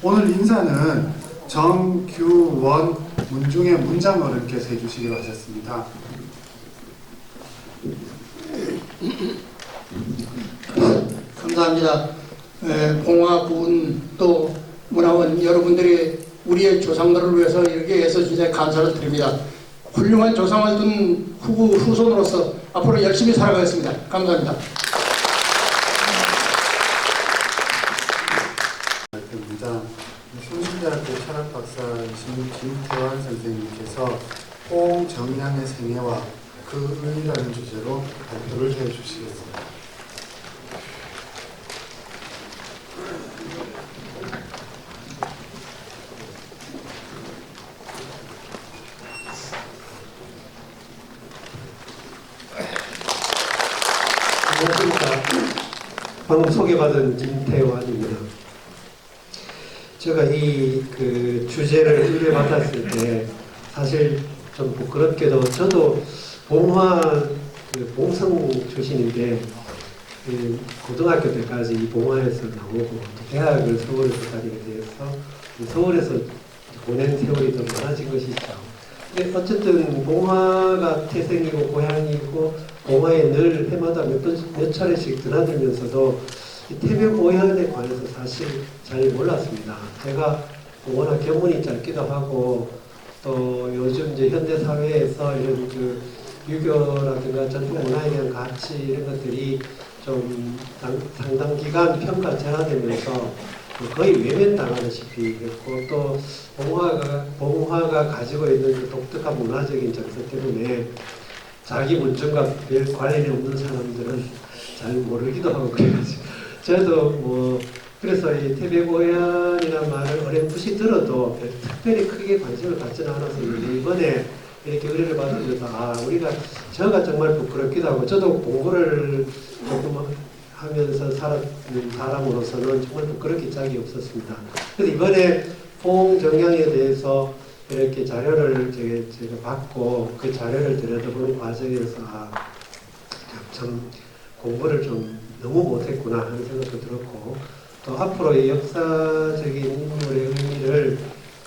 오늘 인사는 정규원 문중의 문장 어른께서 해주시기로 하셨습니다. 감사합니다. 봉화군 또 문화원 여러분들이 우리의 조상들을 위해서 이렇게 애써주셔서 감사를 드립니다. 훌륭한 조상을 둔 후손으로서 앞으로 열심히 살아가겠습니다. 감사합니다. 충신대학교 철학박사이신 김태환 선생님께서 홍정양의 생애와 그 의미라는 주제로 발표를 해주시겠습니다. 안녕하십니까. 방금 소개받은 김태환입니다. 제가 이 주제를 의뢰받았을 때 사실 좀 부끄럽게도 저도 봉화 봉성 출신인데 고등학교 때까지 이 봉화에서 나오고 또 대학을 서울에서 다니게 돼서 서울에서 보낸 세월이 더 많아진 것이죠. 근데 어쨌든 봉화가 태생이고 고향이고 봉화에 늘 해마다 몇 차례씩 드나들면서도 태백 오현에 관해서 사실 잘 몰랐습니다. 제가 워낙 견문이 짧기도 하고 또 요즘 이제 현대 사회에서 이런 유교라든가 전통 문화에 대한 가치 이런 것들이 좀 상당 기간 평가절하되면서 거의 외면당하다시피 했고 또 봉화가 가지고 있는 그 독특한 문화적인 정서 때문에 자기 문점과 별 관련이 없는 사람들은 잘 모르기도 하고 그래가지고 저도 그래서 이 태백오현이라는 말을 어렴풋이 들어도 특별히 크게 관심을 갖지는 않았었는데 이번에 이렇게 의뢰를 받으면서 우리가 저가 정말 부끄럽기도 하고 저도 공부를 조금 하면서 살았는 사람으로서는 정말 부끄럽기 짝이 없었습니다. 그래서 이번에 홍정양에 대해서 이렇게 자료를 제가 받고 그 자료를 들여다보는 과정에서 참 공부를 좀 너무 못했구나 하는 생각도 들었고 또 앞으로의 역사적인 인물의 의미를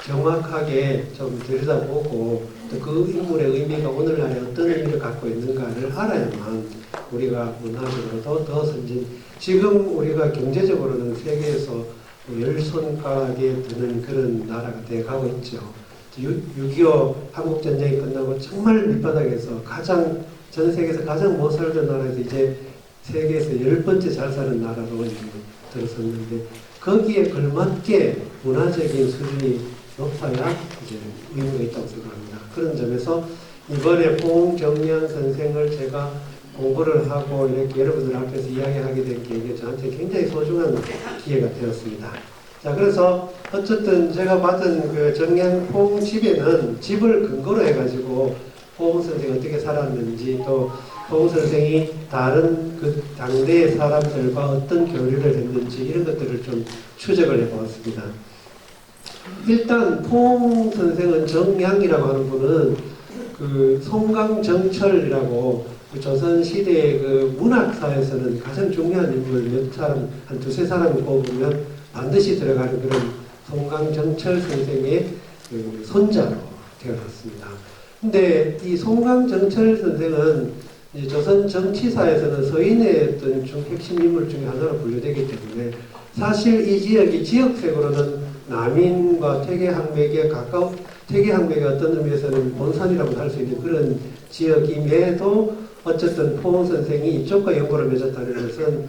정확하게 좀 들여다보고 또 그 인물의 의미가 오늘날에 어떤 의미를 갖고 있는가를 알아야만 우리가 문화적으로도 더 선진 지금 우리가 경제적으로는 세계에서 열손가락에 드는 그런 나라가 돼가고 있죠. 6.25 한국전쟁이 끝나고 정말 밑바닥에서 전 세계에서 가장 못 살던 나라에서 이제 세계에서 10번째 잘 사는 나라로 들어섰는데 거기에 걸맞게 문화적인 수준이 높아야 이제 의미가 있다고 생각합니다. 그런 점에서 이번에 홍정양 선생을 제가 공부를 하고 이렇게 여러분들 앞에서 이야기하게 된 게 저한테 굉장히 소중한 기회가 되었습니다. 자, 그래서 어쨌든 제가 받은 그 정양 홍집에는 집을 근거로 해가지고 홍 선생이 어떻게 살았는지 또 홍 선생이 다른 그 당대의 사람들과 어떤 교류를 했는지 이런 것들을 좀 추적을 해보았습니다. 일단 홍 선생은 정양이라고 하는 분은 그 송강정철이라고 그 조선시대의 그 문학사에서는 가장 중요한 인물 한 두세 사람을 뽑으면 반드시 들어가는 그런 송강정철 선생의 그 손자로 태어났습니다. 근데 이 송강정철 선생은 조선 정치사에서는 서인의 어떤 핵심 인물 중에 하나로 분류되기 때문에 사실 이 지역이 지역색으로는 남인과 퇴계항맥에 퇴계항맥의 어떤 의미에서는 본산이라고 할 수 있는 그런 지역임에도 어쨌든 포 선생이 이쪽과 연고를 맺었다는 것은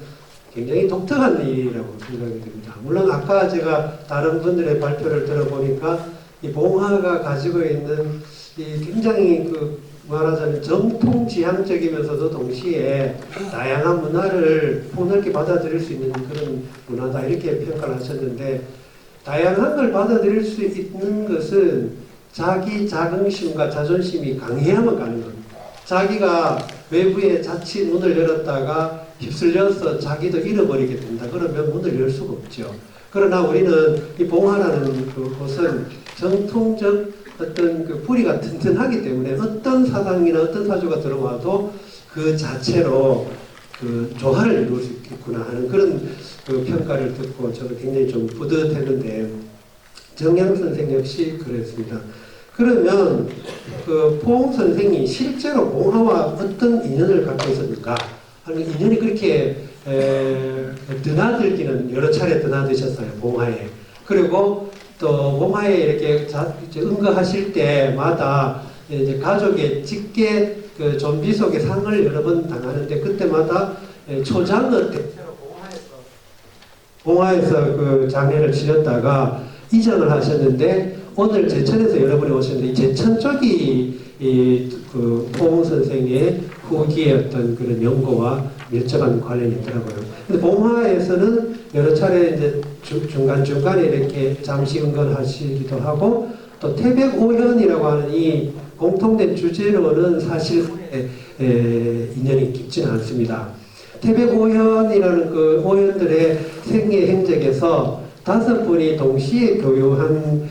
굉장히 독특한 일이라고 생각이 됩니다. 물론 아까 제가 다른 분들의 발표를 들어보니까 이 봉화가 가지고 있는 이 굉장히 말하자면 정통지향적이면서도 동시에 다양한 문화를 폭넓게 받아들일 수 있는 그런 문화다 이렇게 평가를 하셨는데 다양한 걸 받아들일 수 있는 것은 자기 자긍심과 자존심이 강해야만 가는 겁니다. 자기가 외부에 자칫 문을 열었다가 휩쓸려서 자기도 잃어버리게 된다. 그러면 문을 열 수가 없죠. 그러나 우리는 이 봉화라는 곳은 정통적 어떤 뿌리가 튼튼하기 때문에 어떤 사상이나 어떤 사조가 들어와도 그 자체로 조화를 이룰 수 있겠구나 하는 그런 평가를 듣고 저는 굉장히 좀 뿌듯했는데 정양 선생 역시 그랬습니다. 그러면 그 포옹 선생이 실제로 봉화와 어떤 인연을 갖고 있었는가? 하는 인연이 그렇게 드나들기는 여러 차례 드나드셨어요, 봉화에. 그리고 또 봉화에 이렇게 응거하실 때마다 이제 가족의 직계 그 좀비 속의 상을 여러 번 당하는데 그때마다 초장은 대체로 봉화에서 그 장례를 치렀다가 이전을 하셨는데 오늘 제천에서 여러분이 오셨는데 이 제천 쪽이 그 포옹 선생의 후기의 어떤 그런 연고와 밀접한 관련이 있더라고요. 근데 봉화에서는 여러 차례 이제 중간중간에 이렇게 잠시 응건하시기도 하고 또 태백오현이라고 하는 이 공통된 주제로는 사실 인연이 깊지는 않습니다. 태백오현이라는 그 오현들의 생애 행적에서 5분이 동시에 교유한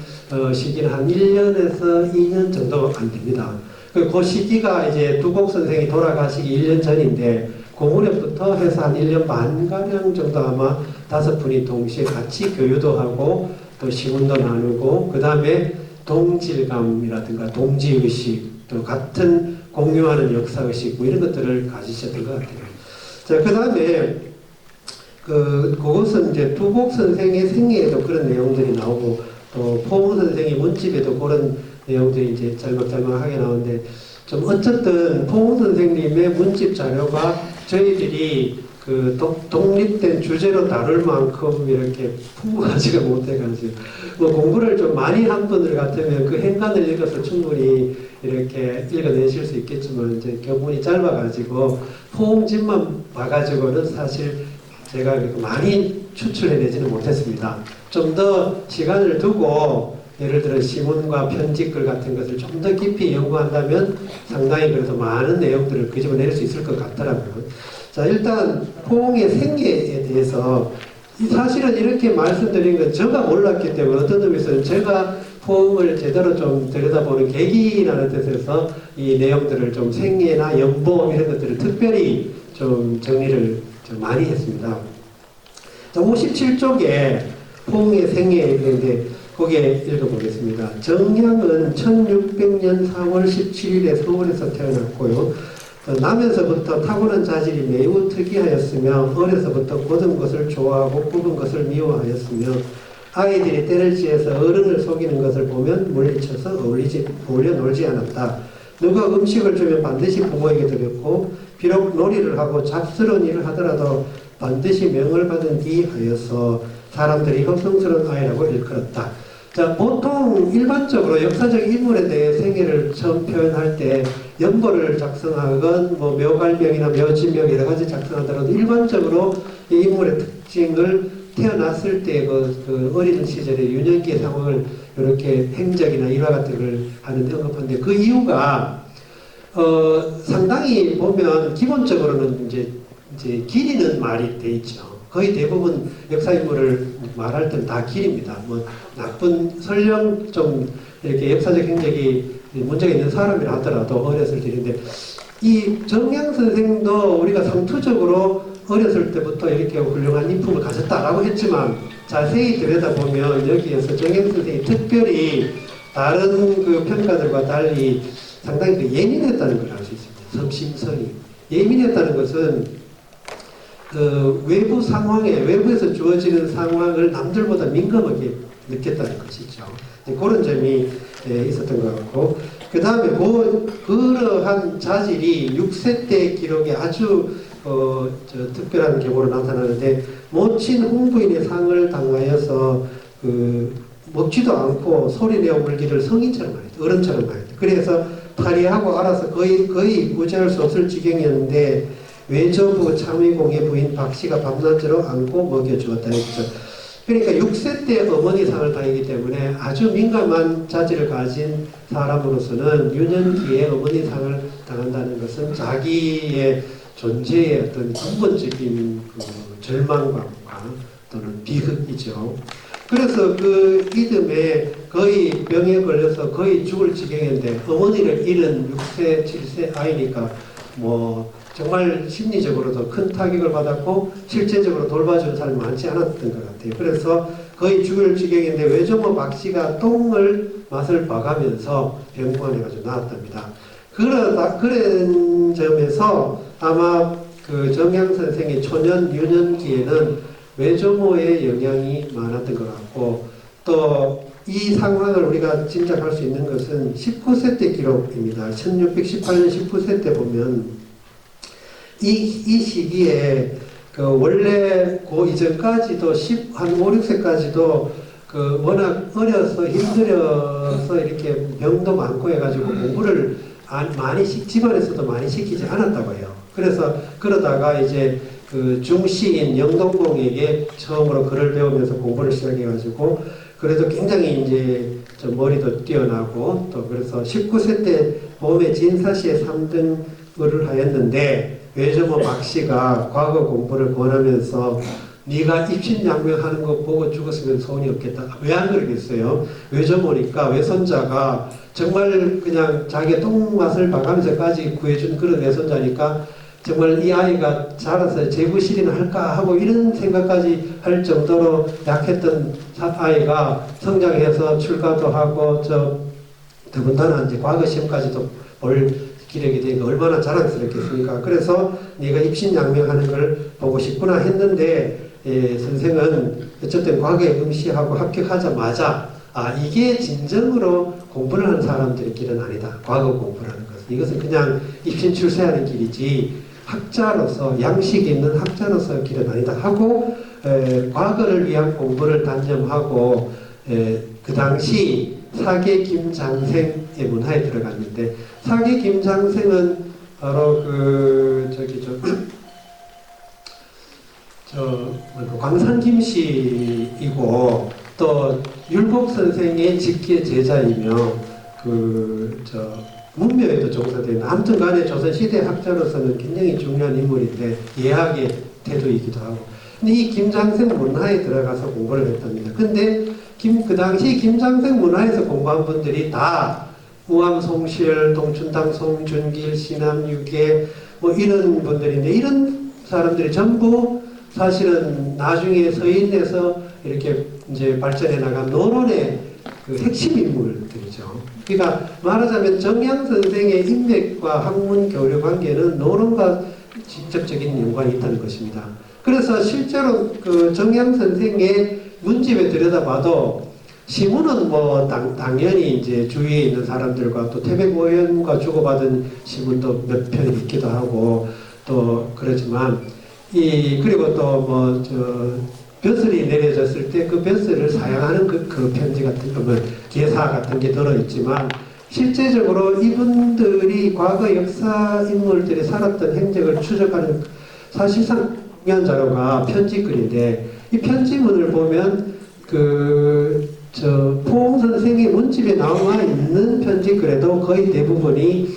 시기는 한 1년에서 2년 정도 안 됩니다. 그 시기가 이제 두곡 선생이 돌아가시기 1년 전인데 그 무렵부터 해서 한 1년 반가량 정도 아마 5분이 동시에 같이 교유도 하고 또 시문도 나누고 그 다음에 동질감이라든가 동지의식 또 같은 공유하는 역사의식 뭐 이런 것들을 가지셨던 것 같아요. 자, 그 다음에 그것은 이제 두곡 선생의 생애에도 그런 내용들이 나오고 또 포옹 선생의 문집에도 그런 내용들이 이제 짤막짤막하게 나오는데 좀 어쨌든 포옹 선생님의 문집 자료가 저희들이 그 독립된 주제로 다룰 만큼 이렇게 풍부하지가 못해가지고 뭐 공부를 좀 많이 한 분들 같으면 그 행간을 읽어서 충분히 이렇게 읽어내실 수 있겠지만 이제 교문이 짧아가지고 포옹집만 봐가지고는 사실 제가 이렇게 많이 추출해내지는 못했습니다. 좀 더 시간을 두고 예를 들어 시문과 편집글 같은 것을 좀 더 깊이 연구한다면 상당히 그래도 많은 내용들을 끄집어낼 수 있을 것 같더라고요. 자, 일단 포옹의 생애에 대해서 사실은 이렇게 말씀드린 건 제가 몰랐기 때문에 어떤 의미에서는 제가 포옹을 제대로 좀 들여다보는 계기라는 뜻에서 이 내용들을 좀 생애나 연보 이런 것들을 특별히 좀 정리를 좀 많이 했습니다. 자, 57쪽에 포옹의 생애에 있는데 거기에 읽어보겠습니다. 정향은 1600년 4월 17일에 서울에서 태어났고요. 나면서부터 타고난 자질이 매우 특이하였으며 어려서부터 고든 것을 좋아하고 굽은 것을 미워하였으며 아이들이 때를 지어서 어른을 속이는 것을 보면 물리쳐서 어울려 놀지 않았다. 누가 음식을 주면 반드시 부모에게 드렸고 비록 놀이를 하고 잡스러운 일을 하더라도 반드시 명을 받은 뒤 하여서 사람들이 허성스러운 아이라고 일컬었다. 자, 보통 일반적으로 역사적 인물에 대해 생애를 처음 표현할 때 연보를 작성하건 뭐 묘갈명이나 묘지명 여러 가지 작성하더라도 일반적으로 이 인물의 특징을 태어났을 때 그 어린 시절의 유년기의 상황을 이렇게 행적이나 일화 같은 걸 하는데 언급하는데 그 이유가 상당히 보면 기본적으로는 이제 길이는 말이 돼 있죠. 거의 대부분 역사인물을 말할 때는 다 길입니다. 뭐 나쁜 설령 좀 이렇게 역사적 행적이 문제가 있는 사람이라 하더라도 어렸을 때인데 이 정양 선생도 우리가 상투적으로 어렸을 때부터 이렇게 훌륭한 인품을 가졌다라고 했지만 자세히 들여다보면 여기에서 정양 선생이 특별히 다른 그 평가들과 달리 상당히 예민했다는 걸 알 수 있습니다. 섬심성이. 예민했다는 것은 그 외부 상황에, 외부에서 주어지는 상황을 남들보다 민감하게 느꼈다는 것이죠. 그런 점이 있었던 것 같고, 그 다음에 그러한 자질이 6세 때 기록에 아주 특별한 경우로 나타나는데, 모친 홍부인의 상을 당하여서 먹지도 않고 소리내어 물기를 성인처럼 말했다. 어른처럼 말했다. 그래서 탈의하고 알아서 거의 구제할 수 없을 지경이었는데 외조부 참의공의 부인 박씨가 밤낮으로 안고 먹여주었다 했죠. 그러니까 6세 때 어머니 상을 당하기 때문에 아주 민감한 자질을 가진 사람으로서는 유년기에 어머니 상을 당한다는 것은 자기의 존재의 어떤 근본적인 절망감과 또는 비극이죠. 그래서 그 이듬해 거의 병에 걸려서 거의 죽을 지경인데 어머니를 잃은 6세, 7세 아이니까 뭐 정말 심리적으로도 큰 타격을 받았고 실제적으로 돌봐주는 사람이 많지 않았던 것 같아요. 그래서 거의 죽을 지경인데 외조모 박 씨가 똥을 맛을 봐가면서 병원해가지고 나왔답니다. 그런 점에서 아마 그 정양 선생의 초년 유년기에는 외조모의 영향이 많았던 것 같고, 또 이 상황을 우리가 짐작할 수 있는 것은 19세 때 기록입니다. 1618년 19세 때 보면 이 시기에 그 원래 그 이전까지도 한 5, 6세까지도 그 워낙 어려서 힘들어서 이렇게 병도 많고 해가지고 공부를 많이 집안에서도 많이 시키지 않았다고 해요. 그래서 그러다가 이제 그 중시인 영동공에게 처음으로 글을 배우면서 공부를 시작해가지고 그래도 굉장히 이제 좀 머리도 뛰어나고 또 그래서 19세 때 봄에 진사시에 3등을 하였는데 외조모 박 씨가 과거 공부를 권하면서 네가 입신양명하는 거 보고 죽었으면 소원이 없겠다. 왜 안 그러겠어요? 외조모니까 외손자가 정말 그냥 자기의 똥맛을 봐가면서까지 구해준 그런 외손자니까 정말 이 아이가 자라서 제부실이나 할까 하고 이런 생각까지 할 정도로 약했던 아이가 성장해서 출가도 하고 더군다나 이제 과거 시험까지도 볼 기력이 되니까 얼마나 자랑스럽겠습니까? 그래서 네가 입신양명하는 걸 보고 싶구나 했는데 선생은 어쨌든 과거에 응시하고 합격하자마자 이게 진정으로 공부를 하는 사람들의 길은 아니다. 과거 공부라는 것은. 이것은 그냥 입신 출세하는 길이지 학자로서 양식 있는 학자로서 길은 아니다 하고 과거를 위한 공부를 단념하고 그 당시 사계 김장생의 문화에 들어갔는데 사계 김장생은 바로 광산 김씨이고 또 율곡 선생의 직계 제자이며 문묘에도 종사되는 아무튼 간에 조선시대 학자로서는 굉장히 중요한 인물인데 예학의 태도이기도 하고 근데 이 김장생 문화에 들어가서 공부를 했답니다. 근데 그 당시 김장생 문화에서 공부한 분들이 다 우암 송시열, 동춘당 송준길, 신암 유계 뭐 이런 분들인데 이런 사람들이 전부 사실은 나중에 서인에서 이렇게 이제 발전해 나간 노론의 그 핵심 인물들이죠. 그러니까 말하자면 정양 선생의 인맥과 학문 교류 관계는 노론과 직접적인 연관이 있다는 것입니다. 그래서 실제로 그 정양 선생의 문집에 들여다봐도 시문은 뭐 당연히 이제 주위에 있는 사람들과 또 태백오연과 주고받은 시문도 몇 편 있기도 하고 또 그러지만 그리고 또 벼슬이 내려졌을 때 그 벼슬을 사양하는 그 편지 같은 거, 기사 같은 게 들어있지만 실제적으로 이분들이 과거 역사 인물들이 살았던 행적을 추적하는 사실상 중요한 자료가 편지글인데 이 편지문을 보면 포옹 선생의 문집에 나와 있는 편지글에도 거의 대부분이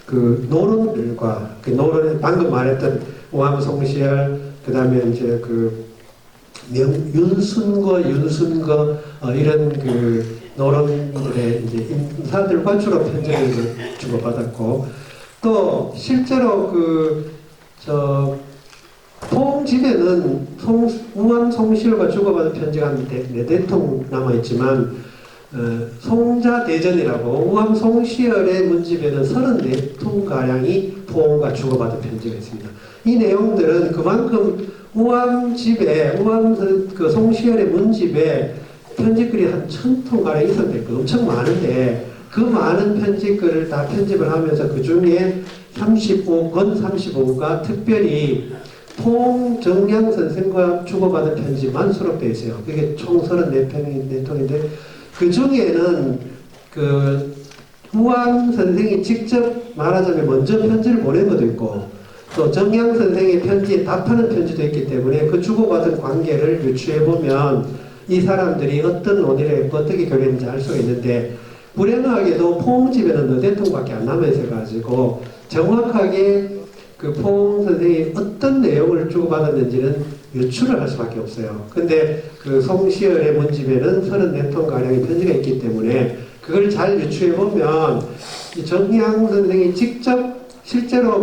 그 노론들과 노론 방금 말했던 우암송시열 그다음에 이제 윤순거 이런 노론들의 이제 인사들과 주로 편지를 주고받았고 또 실제로 포옹집에는 우암송시열과 주고받은 편지가 한 4통 남아있지만 송자대전이라고 우암송시열의 문집에는 34통가량이 포옹과 주고받은 편지가 있습니다. 이 내용들은 그만큼 우암집에 송시열의 문집에 편지글이 한 1000통가량 이상됐고 엄청 많은데 그 많은 편지글을 다 편집을 하면서 그 중에 35가 특별히 정양 선생과 주고받은 편지만 수록되어 있어요. 그게 총 34통인데 그 중에는 우암 선생이 직접 말하자면 먼저 편지를 보낸 것도 있고 또 정양 선생의 편지에 답하는 편지도 있기 때문에 그 주고받은 관계를 유추해보면 이 사람들이 어떤 논의를 했고 어떻게 교류했는지 알 수가 있는데 불행하게도 포옹집에는 4통밖에 안 남아있어가지고 정확하게 포옹 선생이 어떤 내용을 주고받았는지는 유추를 할 수밖에 없어요. 근데 송시열의 문집에는 34통가량의 편지가 있기 때문에 그걸 잘 유추해보면 정양 선생이 직접 실제로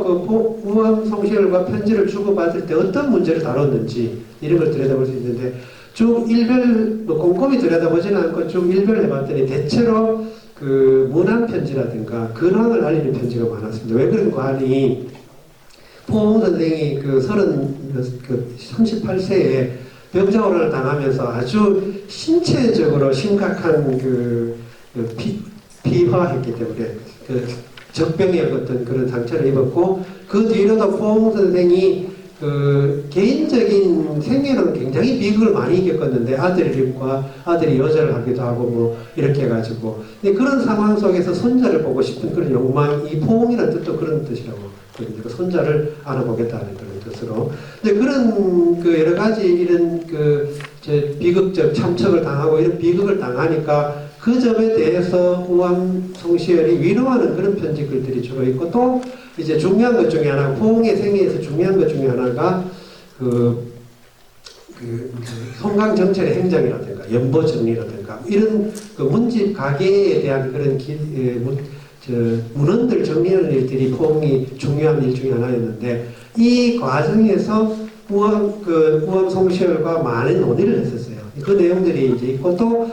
우암 송시열과 편지를 주고받을 때 어떤 문제를 다뤘는지 이런 걸 들여다볼 수 있는데 쭉 일별 뭐 꼼꼼히 들여다보지는 않고 쭉 일별해봤더니 대체로 그 문안 편지라든가 근황을 알리는 편지가 많았습니다. 왜 그런가 하니 포옹 선생이 그 38세에 병자호란을 당하면서 아주 신체적으로 심각한 비화했기 때문에 그 적병의 어떤 그런 상처를 입었고 그 뒤로도 포옹 선생이 그 개인적인 생애로는 굉장히 비극을 많이 겪었는데 아들이 여자를 하기도 하고 뭐 이렇게 해가지고 그런 상황 속에서 손자를 보고 싶은 그런 욕망, 이 포옹이라는 뜻도 그런 뜻이라고 그 손자를 안아보겠다는 그런 뜻으로 그런 그 여러 가지 이런 비극적 참척을 당하고 이런 비극을 당하니까 그 점에 대해서 우암 송시열이 위로하는 그런 편지글들이 주로 있고 또 이제 중요한 것 중에 하나, 포옹의 생애에서 중요한 것 중에 하나가 송강 정철의 행정이라든가 연보 정리라든가 이런 그 문집 가계에 대한 그런 문헌들 정리하는 일들이 포옹이 중요한 일 중에 하나였는데 이 과정에서 우암 송시열과 많은 논의를 했었어요. 그 내용들이 이제 있고 또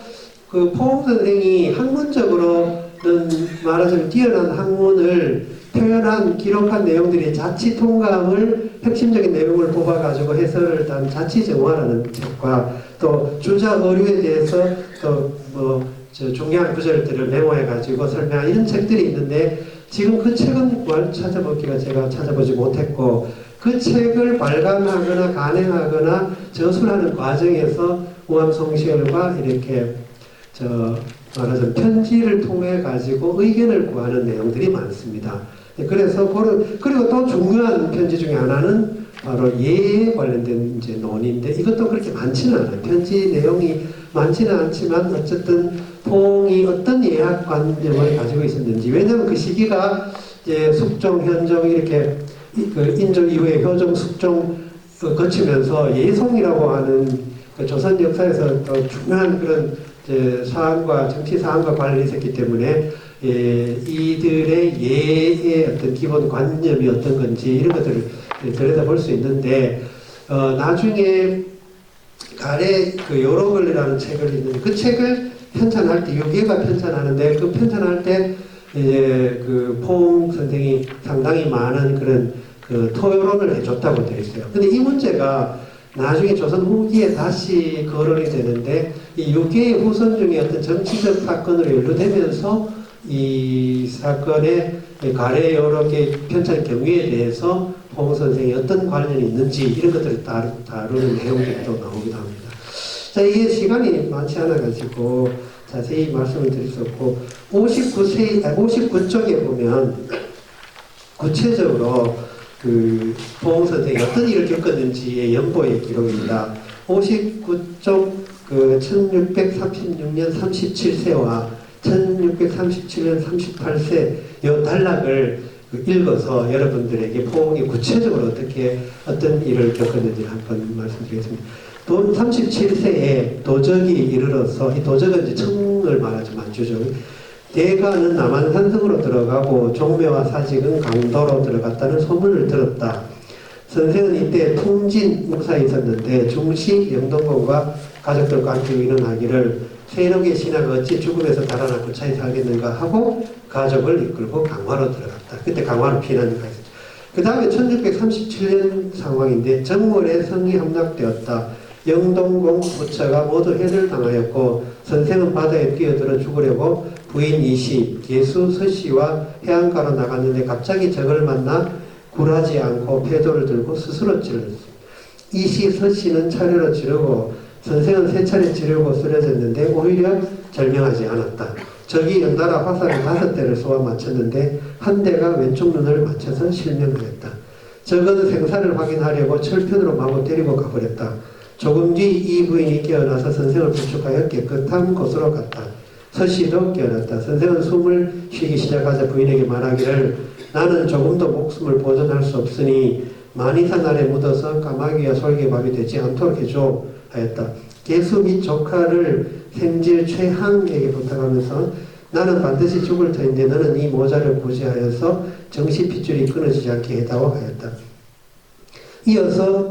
그 포옹 선생이 학문적으로는 말하자면 뛰어난 학문을 표현한 기록한 내용들이 자치 통감을 핵심적인 내용을 뽑아가지고 해설을 단 자치정화라는 책과 또 주자 어류에 대해서 또 중요한 구절들을 메모해가지고 설명한 이런 책들이 있는데 지금 그 책은 제가 찾아보지 못했고 그 책을 발간하거나 간행하거나 저술하는 과정에서 우암 송시열과 이렇게 말하자면 편지를 통해 가지고 의견을 구하는 내용들이 많습니다. 그래서 그리고 또 중요한 편지 중에 하나는 바로 예에 관련된 이제 논의인데 이것도 그렇게 많지는 않아요. 편지 내용이 많지는 않지만 어쨌든 포옹이 어떤 예학관념을 가지고 있었는지 왜냐하면 그 시기가 이제 숙종, 현종 이렇게 그 인종 이후에 효종, 숙종 거치면서 예송이라고 하는 그 조선 역사에서 또 중요한 그런 사안과 정치 사안과 관련이 있었기 때문에 이들의 예의 어떤 기본 관념이 어떤 건지 이런 것들을 들여다볼 수 있는데 나중에 가래 그 요로글이라는 책을 있는데 그 책을 편찬할 때 6개가 편찬하는데 그 편찬할 때 그 포옹 선생이 상당히 많은 그런 그 토론을 해줬다고 되어 있어요. 근데 이 문제가 나중에 조선 후기에 다시 거론이 되는데 이 6개의 후손 중에 어떤 정치적 사건으로 연루되면서 이 사건의 가래 여러 개 편찬 경위에 대해서 포옹 선생이 어떤 관련이 있는지 이런 것들을 다루는 내용들이 또 나오기도 합니다. 자, 이게 시간이 많지 않아 가지고 자세히 말씀을 드릴 수 없고 59쪽에 보면 구체적으로 그 포옹 선생이 어떤 일을 겪었는지의 연보의 기록입니다. 59쪽 그 1636년 37세와 1637년 38세 이 단락을 읽어서 여러분들에게 포옹이 구체적으로 어떤 일을 겪었는지 한번 말씀드리겠습니다. 37세에 도적이 이르러서 이 도적은 이제 청을 말하죠. 만주죠. 대가는 남한산성으로 들어가고 종묘와 사직은 강도로 들어갔다는 소문을 들었다. 선생은 이때 풍진 묵사에 있었는데 중시 영동공과 가족들과 함께 의논하기를 세력의 신하가 어찌 죽음에서 달아나 무차히 살겠는가 하고 가족을 이끌고 강화로 들어갔다. 그때 강화로 피난을 갔었죠. 그 다음에 1637년 상황인데 정월에 성이 함락되었다. 영동공 부처가 모두 해를 당하였고 선생은 바다에 뛰어들어 죽으려고 부인 이씨, 계수 서씨와 해안가로 나갔는데 갑자기 적을 만나 굴하지 않고 패도를 들고 스스로 찔렀습니다. 이씨, 서씨는 차례로 지르고 선생은 세 차례 지르고 쓰러졌는데 오히려 절명하지 않았다. 적이 연달아 화살을 5대를 쏘아 맞췄는데 한 대가 왼쪽 눈을 맞춰서 실명하였다. 적은 생사를 확인하려고 철편으로 마구 때리고 가버렸다. 조금 뒤 이 부인이 깨어나서 선생을 부축하여 깨끗한 곳으로 갔다. 서씨도 깨어났다. 선생은 숨을 쉬기 시작하자 부인에게 말하기를 나는 조금도 목숨을 보존할 수 없으니 만이산 아래 묻어서 까마귀와 솔개밥이 되지 않도록 해줘 하였다. 계수 및 조카를 생질 최항에게 부탁하면서 나는 반드시 죽을 터인데 너는 이 모자를 구제하여서 정시 핏줄이 끊어지지 않게 해다오 하였다.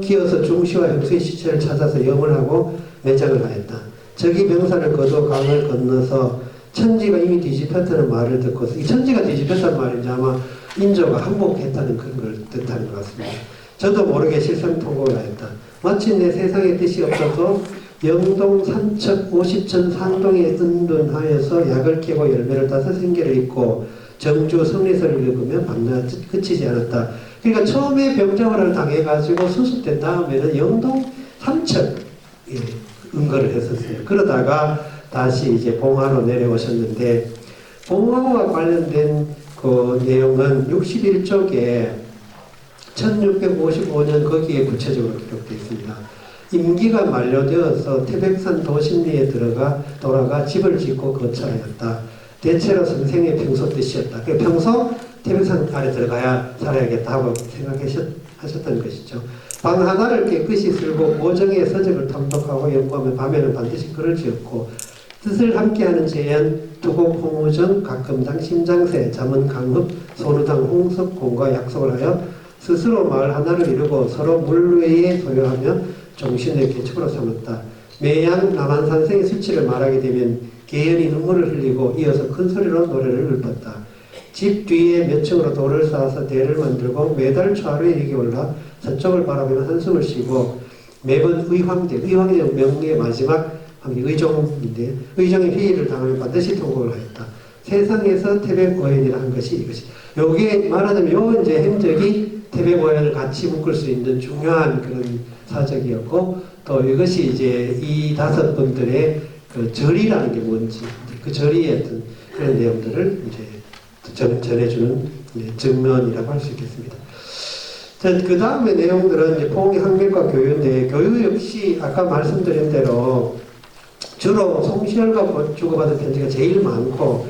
기어서 중시와 형수의 시체를 찾아서 염을 하고 매장을 하였다. 적이 병사를 거둬 강을 건너서 천지가 이미 뒤집혔다는 말을 듣고, 이 천지가 뒤집혔다는 말인지 아마 인조가 항복했다는 그런 걸 뜻하는 것 같습니다. 저도 모르게 실성통곡을 하였다. 마침내 세상의 뜻이 없어서 영동 삼척 50천 상동에 은둔하여서 약을 캐고 열매를 따서 생계를 잇고 정주 성리서를 읽으면 밤낮 그치지 않았다. 그러니까 처음에 병자호를 당해가지고 수습된 다음에는 영동 삼척 은거를 했었어요. 그러다가 다시 이제 봉화로 내려오셨는데, 봉화와 관련된 그 내용은 61쪽에 1655년 거기에 구체적으로 기록되어 있습니다. 임기가 만료되어서 태백산 도심리에 돌아가 집을 짓고 거처하였다. 대체로 선생의 평소 뜻이었다. 평소 태백산 아래 들어가야 살아야겠다고 생각하셨던 것이죠. 방 하나를 깨끗이 쓸고 오정의 서적을 탐독하고 연구하며 밤에는 반드시 글을 지었고, 뜻을 함께하는 재연, 두곡 홍우정, 각금당, 심장세, 잠은 강흡, 소르당, 홍석공과 약속을 하여 스스로 마을 하나를 이루고 서로 물외에 소유하며 종신의 개축으로 삼았다. 매양 남한산생의 수치를 말하게 되면 계연이 눈물을 흘리고 이어서 큰 소리로 노래를 읊었다. 집 뒤에 몇 층으로 돌을 쌓아서 대를 만들고 매달 초하루에 여기 올라 서쪽을 바라보며 한숨을 쉬고 매번 의황제 명리의 마지막 의종인데, 의종의 회의를 당하면 반드시 통곡을 하였다. 세상에서 태백오연이라 한 것이 이것이. 요게 말하자면 요 이제 행적이 태백오연을 같이 묶을 수 있는 중요한 그런 사적이었고, 또 이것이 이제 이 5분들의 그 절이라는 게 뭔지, 그 절이의 어떤 그런 내용들을 이제 전해주는 증언이라고 할 수 있겠습니다. 그 다음에 내용들은 이제 포옹의 학명과 교육인데, 교육 역시 아까 말씀드린 대로 주로 송시열과 주고받은 편지가 제일 많고,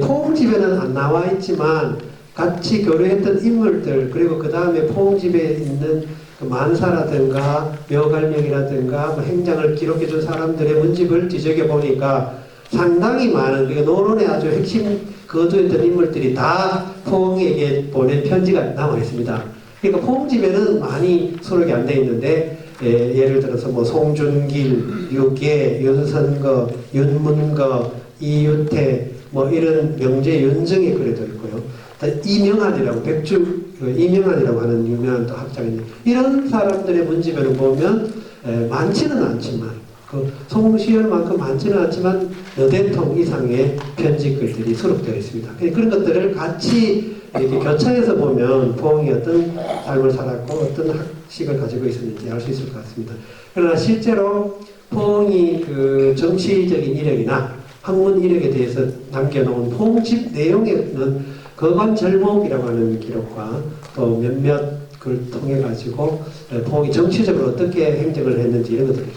포옹집에는 안 나와 있지만 같이 교류했던 인물들, 그리고 그 다음에 포옹집에 있는 그 만사라든가 묘갈명이라든가 뭐 행장을 기록해준 사람들의 문집을 뒤적여 보니까 상당히 많은, 그러니까 논문에 아주 핵심 거주했던 인물들이 다 포옹에게 보낸 편지가 남아 있습니다. 그러니까 포옹집에는 많이 수록이 안 돼 있는데, 예를 들어서 뭐 송준길, 유계, 윤선거, 윤문거, 이유태 뭐 이런 명제 윤정의 글에도 있고요. 이명환이라고, 백주 이명환이라고 하는 유명한 또 학자인데, 이런 사람들의 문집에는 보면 많지는 않지만, 그 송시열만큼 많지는 않지만 여대 통 이상의 편지글들이 수록되어 있습니다. 그런 것들을 같이 이렇게 교차해서 보면 포옹이 어떤 삶을 살았고 어떤 학식을 가지고 있었는지 알 수 있을 것 같습니다. 그러나 실제로 포옹이 그 정치적인 이력이나 학문 이력에 대해서 남겨놓은 포옹집 내용에는 거관절목이라고 하는 기록과 또 몇몇 글 통해 가지고 포옹이 정치적으로 어떻게 행정을 했는지 이런 것들을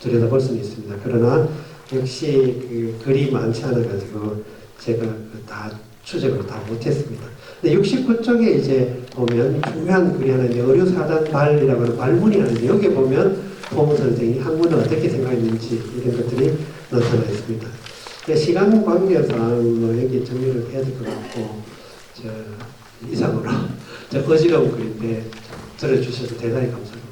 들여다볼 수는 있습니다. 그러나 역시 그 글이 많지 않아 가지고 제가 다 추적을 다 못했습니다. 69쪽에 이제 보면 중요한 글이 하나 있는데, 의료사단 발이라고 하는 발문이라는데, 여기 보면 포옹 선생이 학문을 어떻게 생각했는지 이런 것들이 나타나 있습니다. 시간 관계상 뭐 여기 정리를 해야 될 것 같고, 이상으로 어지러운 글인데 들어주셔서 대단히 감사합니다.